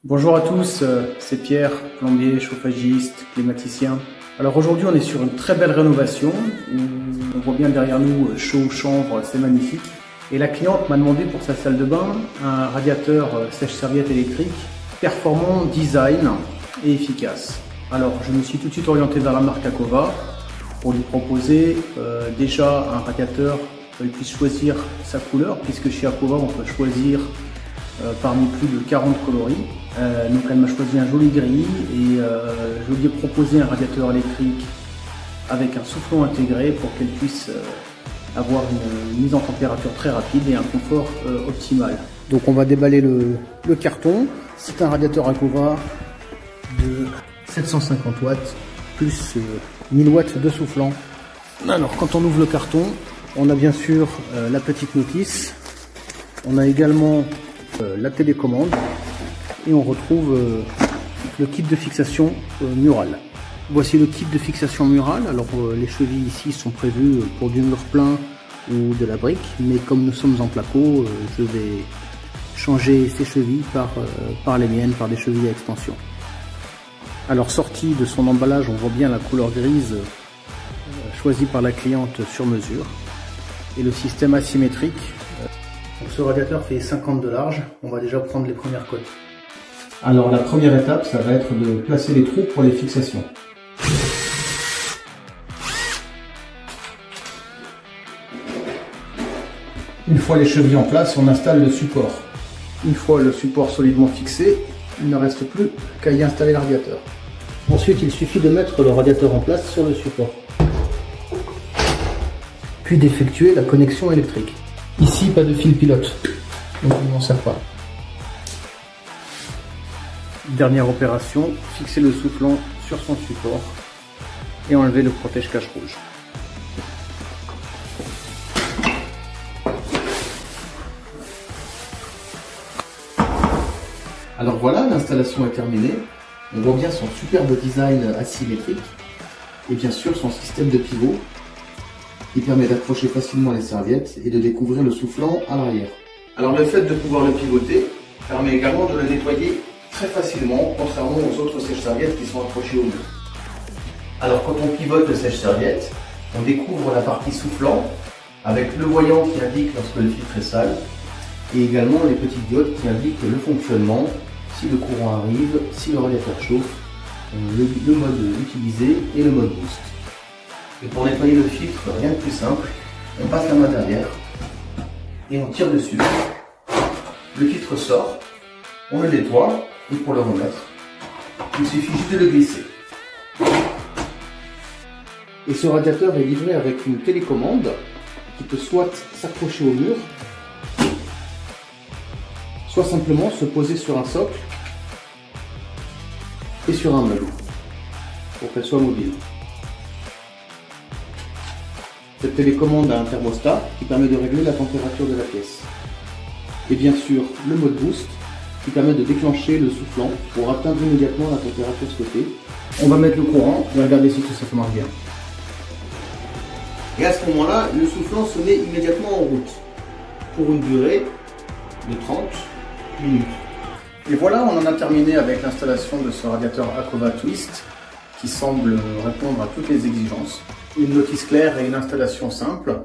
Bonjour à tous, c'est Pierre, plombier, chauffagiste, climaticien. Alors aujourd'hui on est sur une très belle rénovation, où on voit bien derrière nous chaud, chanvre, c'est magnifique. Et la cliente m'a demandé pour sa salle de bain un radiateur sèche-serviette électrique, performant, design et efficace. Alors je me suis tout de suite orienté vers la marque Akova pour lui proposer déjà un radiateur qu'elle puisse choisir sa couleur, puisque chez Akova on peut choisir parmi plus de 40 coloris. Donc elle m'a choisi un joli gris et je lui ai proposé un radiateur électrique avec un soufflot intégré pour qu'elle puisse avoir une mise en température très rapide et un confort optimal. Donc on va déballer le carton. C'est un radiateur Akova de 750 watts plus 1000 watts de soufflant. Alors quand on ouvre le carton, on a bien sûr la petite notice. On a également la télécommande et on retrouve le kit de fixation murale. Voici le kit de fixation murale. Alors les chevilles ici sont prévues pour du mur plein ou de la brique, mais comme nous sommes en placo, je vais changer ces chevilles par les miennes, par des chevilles à extension. Alors sortie de son emballage, on voit bien la couleur grise choisie par la cliente sur mesure et le système asymétrique. Ce radiateur fait 50 de large, on va déjà prendre les premières cotes. Alors la première étape, ça va être de placer les trous pour les fixations. Une fois les chevilles en place, on installe le support. Une fois le support solidement fixé, il ne reste plus qu'à y installer le radiateur. Ensuite, il suffit de mettre le radiateur en place sur le support, puis d'effectuer la connexion électrique. Ici, pas de fil pilote, donc on n'en sert pas. Dernière opération, fixer le soufflant sur son support et enlever le protège-cache rouge. Alors voilà, l'installation est terminée. On voit bien son superbe design asymétrique et bien sûr son système de pivot qui permet d'accrocher facilement les serviettes et de découvrir le soufflant à l'arrière. Alors le fait de pouvoir le pivoter permet également de le nettoyer très facilement, contrairement aux autres sèche-serviettes qui sont accrochées au mur. Alors quand on pivote le sèche-serviette, on découvre la partie soufflant avec le voyant qui indique lorsque le filtre est sale et également les petites diodes qui indiquent le fonctionnement, si le courant arrive, si le radiateur chauffe, le mode utilisé et le mode boost. Et pour nettoyer le filtre, rien de plus simple, on passe la main derrière et on tire dessus. Le filtre sort, on le nettoie et pour le remettre, il suffit juste de le glisser. Et ce radiateur est livré avec une télécommande qui peut soit s'accrocher au mur, soit simplement se poser sur un socle et sur un meuble pour qu'elle soit mobile. Cette télécommande a un thermostat qui permet de régler la température de la pièce. Et bien sûr, le mode boost qui permet de déclencher le soufflant pour atteindre immédiatement la température souhaitée. On va mettre le courant et regarder si tout ça marche bien. Et à ce moment-là, le soufflant se met immédiatement en route pour une durée de 30 minutes. Et voilà, on en a terminé avec l'installation de ce radiateur Akova Twist qui semble répondre à toutes les exigences. Une notice claire et une installation simple.